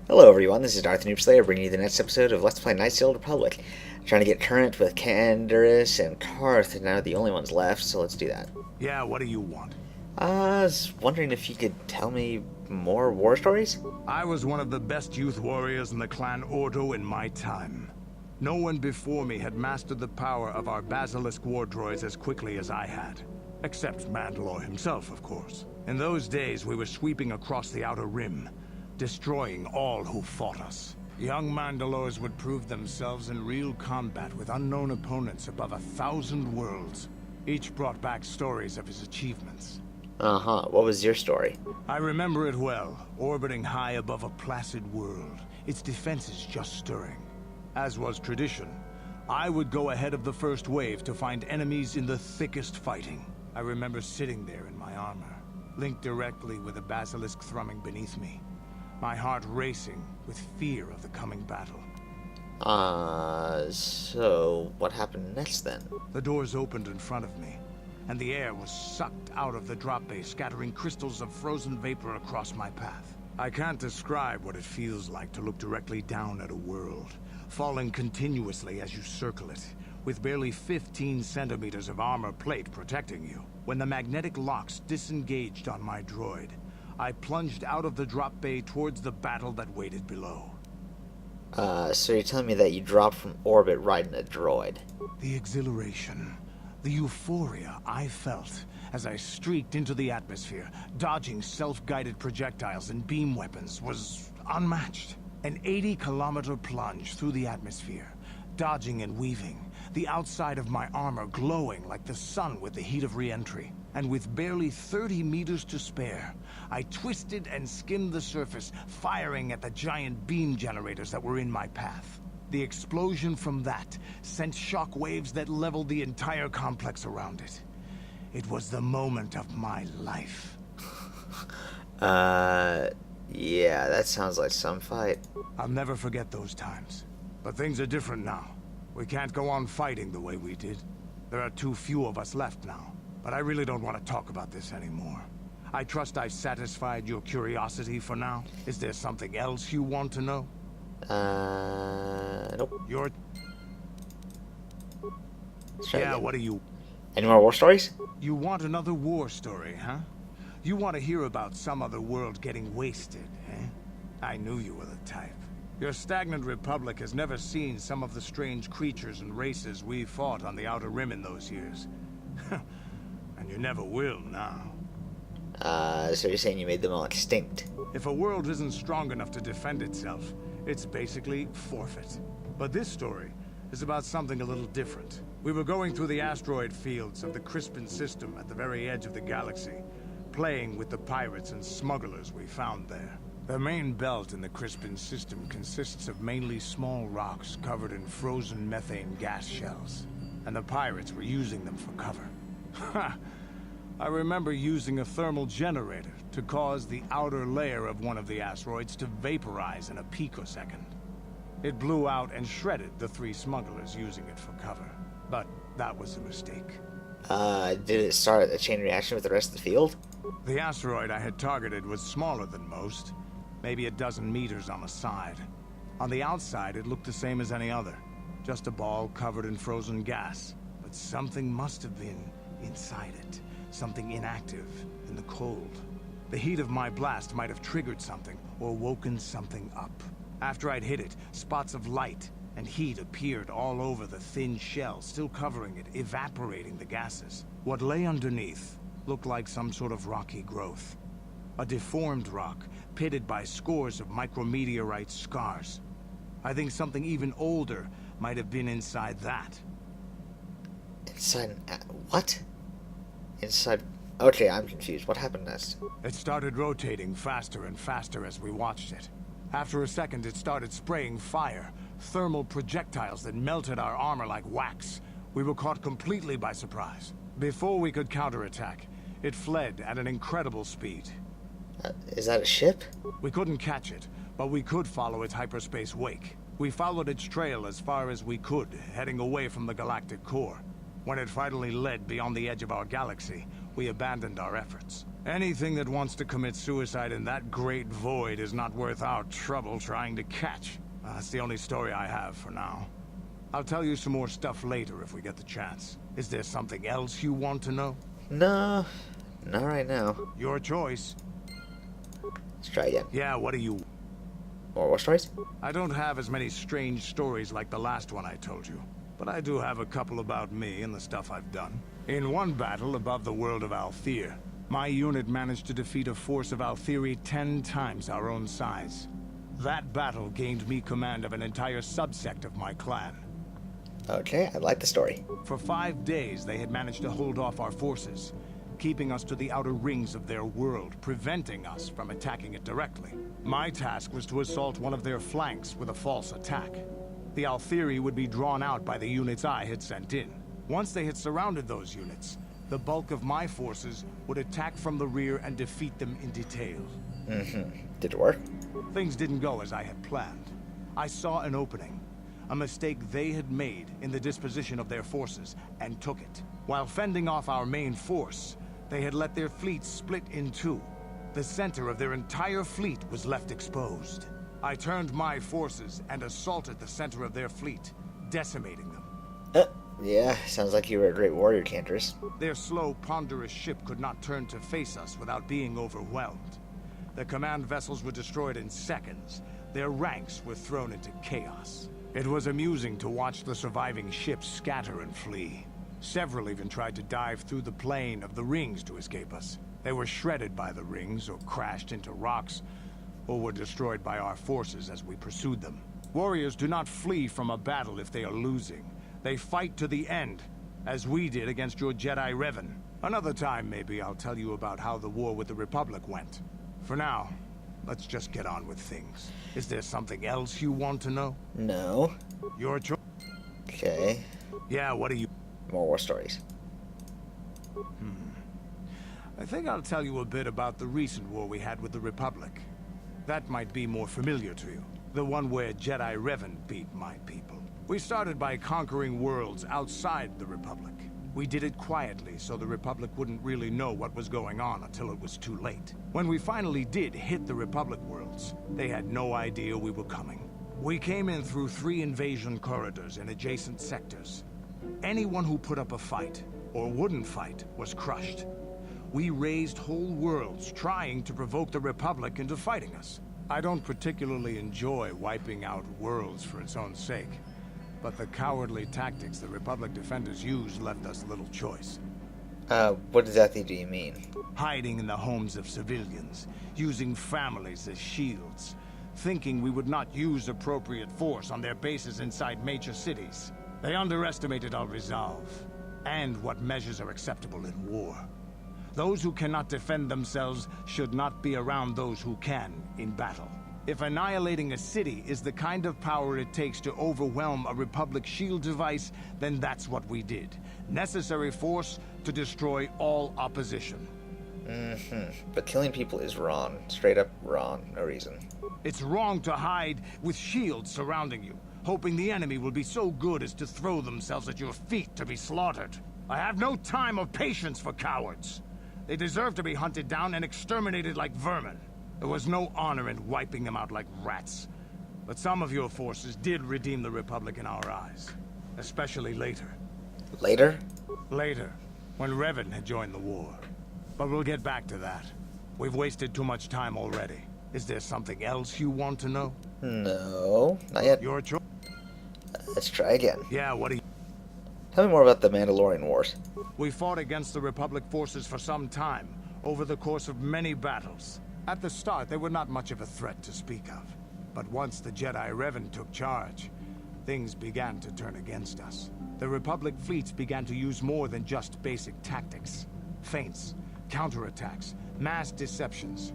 Hello everyone, this is DarthNoobSlayer bringing you the next episode of Let's Play Knights of the Old Republic. Trying to get current with Taris and Carth, and now the only ones left, so let's do that. Yeah, what do you want? I was wondering if you could tell me more war stories? I was one of the best youth warriors in the clan Ordo in my time. No one before me had mastered the power of our basilisk war droids as quickly as I had. Except Mandalore himself, of course. In those days, we were sweeping across the Outer Rim, destroying all who fought us. Young Mandalores would prove themselves in real combat with unknown opponents above 1,000 worlds. Each brought back stories of his achievements. What was your story? I remember it well, orbiting high above a placid world, its defenses just stirring. As was tradition, I would go ahead of the first wave to find enemies in the thickest fighting. I remember sitting there in my armor, linked directly with a basilisk thrumming beneath me, my heart racing with fear of the coming battle. So what happened next then? The doors opened in front of me, and the air was sucked out of the drop bay, scattering crystals of frozen vapor across my path. I can't describe what it feels like to look directly down at a world, falling continuously as you circle it, with barely 15 centimeters of armor plate protecting you. When the magnetic locks disengaged on my droid, I plunged out of the drop bay towards the battle that waited below. So you're telling me that you dropped from orbit riding a droid? The exhilaration, the euphoria I felt as I streaked into the atmosphere, dodging self-guided projectiles and beam weapons, was unmatched. An 80-kilometer plunge through the atmosphere, dodging and weaving, the outside of my armor glowing like the sun with the heat of re-entry. And with barely 30 meters to spare, I twisted and skimmed the surface, firing at the giant beam generators that were in my path. The explosion from that sent shock waves that leveled the entire complex around it. It was the moment of my life. Yeah, that sounds like some fight. I'll never forget those times. But things are different now. We can't go on fighting the way we did. There are too few of us left now. But I really don't want to talk about this anymore. I trust I've satisfied your curiosity for now. Is there something else you want to know? Nope. Yeah, what do you... Any more war stories? You want another war story, huh? You want to hear about some other world getting wasted, eh? I knew you were the type. Your stagnant republic has never seen some of the strange creatures and races we fought on the Outer Rim in those years. And you never will now. So you're saying you made them all extinct? If a world isn't strong enough to defend itself, it's basically forfeit. But this story is about something a little different. We were going through the asteroid fields of the Crispin system at the very edge of the galaxy, playing with the pirates and smugglers we found there. The main belt in the Crispin system consists of mainly small rocks covered in frozen methane gas shells, and the pirates were using them for cover. I remember using a thermal generator to cause the outer layer of one of the asteroids to vaporize in a picosecond. It blew out and shredded the 3 smugglers using it for cover. But that was a mistake. Did it start a chain reaction with the rest of the field? The asteroid I had targeted was smaller than most, maybe a dozen meters on the side. On the outside, it looked the same as any other, just a ball covered in frozen gas. But something must have been inside it, something inactive in the cold. The heat of my blast might have triggered something or woken something up. After I'd hit it, spots of light and heat appeared all over the thin shell, still covering it, evaporating the gases. What lay underneath looked like some sort of rocky growth. A deformed rock, pitted by scores of micrometeorite scars. I think something even older might have been inside that. Inside what? Inside... Okay, I'm confused. What happened next? It started rotating faster and faster as we watched it. After a second, it started spraying fire, thermal projectiles that melted our armor like wax. We were caught completely by surprise. Before we could counterattack, it fled at an incredible speed. Is that a ship? We couldn't catch it, but we could follow its hyperspace wake. We followed its trail as far as we could, heading away from the galactic core. When it finally led beyond the edge of our galaxy, we abandoned our efforts. Anything that wants to commit suicide in that great void is not worth our trouble trying to catch. That's the only story I have for now. I'll tell you some more stuff later if we get the chance. Is there something else you want to know? No, not right now. Your choice. Let's try again. Yeah, what do you... More war stories? I don't have as many strange stories like the last one I told you, but I do have a couple about me and the stuff I've done. In one battle above the world of Althir, my unit managed to defeat a force of Althiri 10 times our own size. That battle gained me command of an entire subsect of my clan. Okay, I like the story. For 5 days, they had managed to hold off our forces, keeping us to the outer rings of their world, preventing us from attacking it directly. My task was to assault one of their flanks with a false attack. The Althiri would be drawn out by the units I had sent in. Once they had surrounded those units, the bulk of my forces would attack from the rear and defeat them in detail. Did it work? Things didn't go as I had planned. I saw an opening, a mistake they had made in the disposition of their forces, and took it. While fending off our main force, they had let their fleet split in two. The center of their entire fleet was left exposed. I turned my forces and assaulted the center of their fleet, decimating them. Yeah, sounds like you were a great warrior, Cantorus. Their slow, ponderous ship could not turn to face us without being overwhelmed. The command vessels were destroyed in seconds. Their ranks were thrown into chaos. It was amusing to watch the surviving ships scatter and flee. Several even tried to dive through the plane of the rings to escape us. They were shredded by the rings, or crashed into rocks, or were destroyed by our forces as we pursued them. Warriors do not flee from a battle if they are losing. They fight to the end, as we did against your Jedi Revan. Another time, maybe, I'll tell you about how the war with the Republic went. For now, let's just get on with things. Is there something else you want to know? No. Your choice. Okay. Yeah, what do you... More war stories. I think I'll tell you a bit about the recent war we had with the Republic. That might be more familiar to you. The one where Jedi Revan beat my people. We started by conquering worlds outside the Republic. We did it quietly, so the Republic wouldn't really know what was going on until it was too late. When we finally did hit the Republic worlds, they had no idea we were coming. We came in through 3 invasion corridors in adjacent sectors. Anyone who put up a fight, or wouldn't fight, was crushed. We raised whole worlds trying to provoke the Republic into fighting us. I don't particularly enjoy wiping out worlds for its own sake. But the cowardly tactics the Republic defenders used left us little choice. What exactly do you mean? Hiding in the homes of civilians, using families as shields, thinking we would not use appropriate force on their bases inside major cities. They underestimated our resolve, and what measures are acceptable in war. Those who cannot defend themselves should not be around those who can in battle. If annihilating a city is the kind of power it takes to overwhelm a Republic shield device, then that's what we did. Necessary force to destroy all opposition. But killing people is wrong. Straight up wrong. No reason. It's wrong to hide with shields surrounding you, hoping the enemy will be so good as to throw themselves at your feet to be slaughtered. I have no time or patience for cowards. They deserve to be hunted down and exterminated like vermin. There was no honor in wiping them out like rats. But some of your forces did redeem the Republic in our eyes. Especially later. Later? Later, when Revan had joined the war. But we'll get back to that. We've wasted too much time already. Is there something else you want to know? No, not yet. Your choice. Let's try again. Yeah, what do you... Tell me more about the Mandalorian Wars. We fought against the Republic forces for some time, over the course of many battles. At the start, they were not much of a threat to speak of. But once the Jedi Revan took charge, things began to turn against us. The Republic fleets began to use more than just basic tactics. Feints, counterattacks, mass deceptions.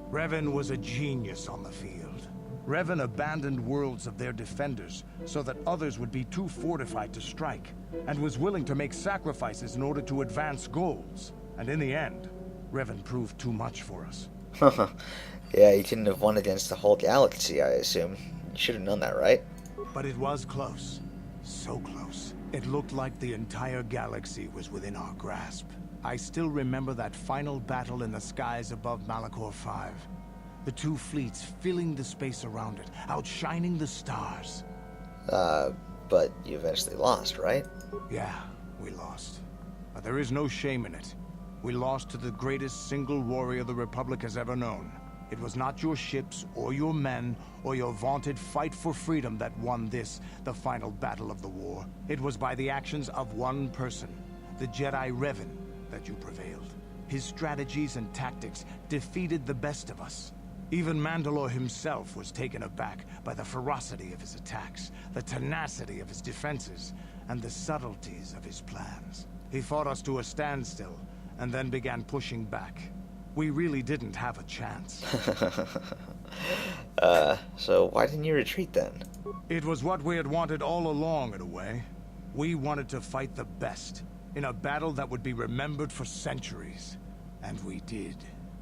Revan was a genius on the field. Revan abandoned worlds of their defenders so that others would be too fortified to strike, and was willing to make sacrifices in order to advance goals. And in the end, Revan proved too much for us. Yeah, you couldn't have won against the whole galaxy, I assume. You should have known that, right? But it was close. So close. It looked like the entire galaxy was within our grasp. I still remember that final battle in the skies above Malachor 5. The two fleets filling the space around it, outshining the stars. But you eventually lost, right? Yeah, we lost. But there is no shame in it. We lost to the greatest single warrior the Republic has ever known. It was not your ships, or your men, or your vaunted fight for freedom that won this, the final battle of the war. It was by the actions of one person, the Jedi Revan, that you prevailed. His strategies and tactics defeated the best of us. Even Mandalore himself was taken aback by the ferocity of his attacks, the tenacity of his defenses, and the subtleties of his plans. He fought us to a standstill, and then began pushing back. We really didn't have a chance. So why didn't you retreat then? It was what we had wanted all along, in a way. We wanted to fight the best, in a battle that would be remembered for centuries. And we did.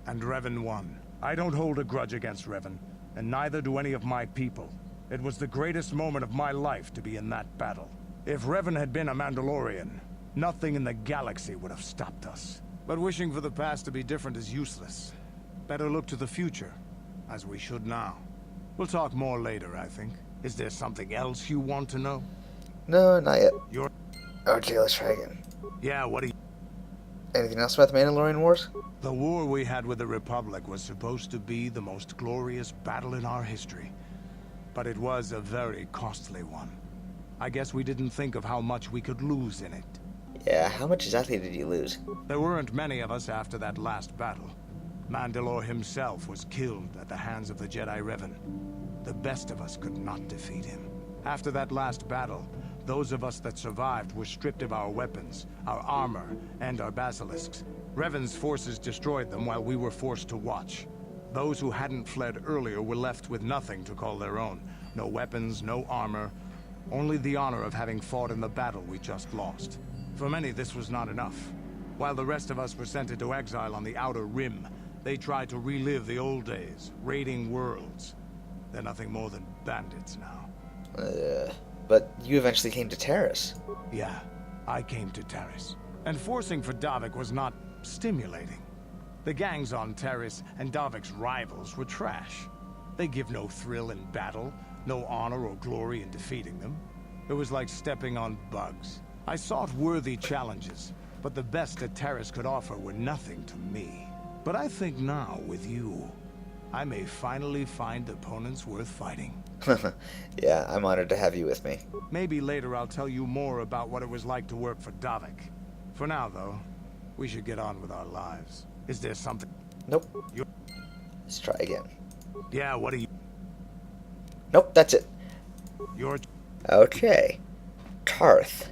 And Revan won. I don't hold a grudge against Revan, and neither do any of my people. It was the greatest moment of my life to be in that battle. If Revan had been a Mandalorian, nothing in the galaxy would have stopped us. But wishing for the past to be different is useless. Better look to the future, as we should now. We'll talk more later, I think. Is there something else you want to know? No, not yet. You're... Okay, let's try again. Yeah, what do you... Anything else about the Mandalorian Wars? The war we had with the Republic was supposed to be the most glorious battle in our history. But it was a very costly one. I guess we didn't think of how much we could lose in it. Yeah, how much exactly did you lose? There weren't many of us after that last battle. Mandalore himself was killed at the hands of the Jedi Revan. The best of us could not defeat him. After that last battle, those of us that survived were stripped of our weapons, our armor, and our basilisks. Revan's forces destroyed them while we were forced to watch. Those who hadn't fled earlier were left with nothing to call their own. No weapons, no armor, only the honor of having fought in the battle we just lost. For many, this was not enough. While the rest of us were sent into exile on the Outer Rim, they tried to relive the old days, raiding worlds. They're nothing more than bandits now. But you eventually came to Taris. Yeah, I came to Taris. And forcing for Davik was not stimulating. The gangs on Taris and Davik's rivals were trash. They give no thrill in battle, no honor or glory in defeating them. It was like stepping on bugs. I sought worthy challenges, but the best that Taris could offer were nothing to me. But I think now, with you, I may finally find opponents worth fighting. Yeah, I'm honored to have you with me. Maybe later I'll tell you more about what it was like to work for Davik. For now, though, we should get on with our lives. Is there something... Nope. Let's try again. Yeah, what do you... Nope, that's it. You're... Okay. Carth.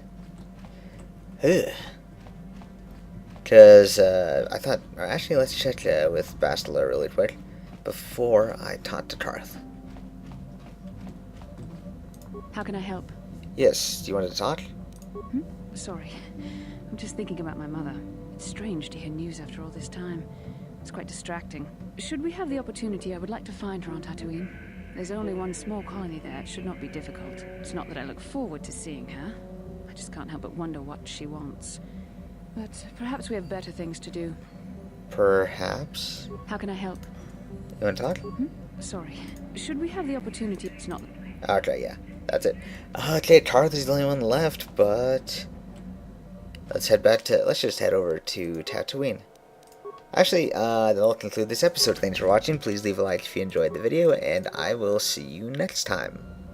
Because, I thought... Actually, let's check with Bastila really quick before I talk to Carth. How can I help? Yes, do you want to talk? Sorry. I'm just thinking about my mother. It's strange to hear news after all this time. It's quite distracting. Should we have the opportunity, I would like to find her on Tatooine. There's only one small colony there. It should not be difficult. It's not that I look forward to seeing her. I just can't help but wonder what she wants. But perhaps we have better things to do. Perhaps. How can I help? You want to talk? Sorry. Should we have the opportunity? It's not... Okay, yeah. That's it. Okay, Carth is the only one left, but... Let's just head over to Tatooine. Actually, that'll conclude this episode. Thanks for watching. Please leave a like if you enjoyed the video, and I will see you next time.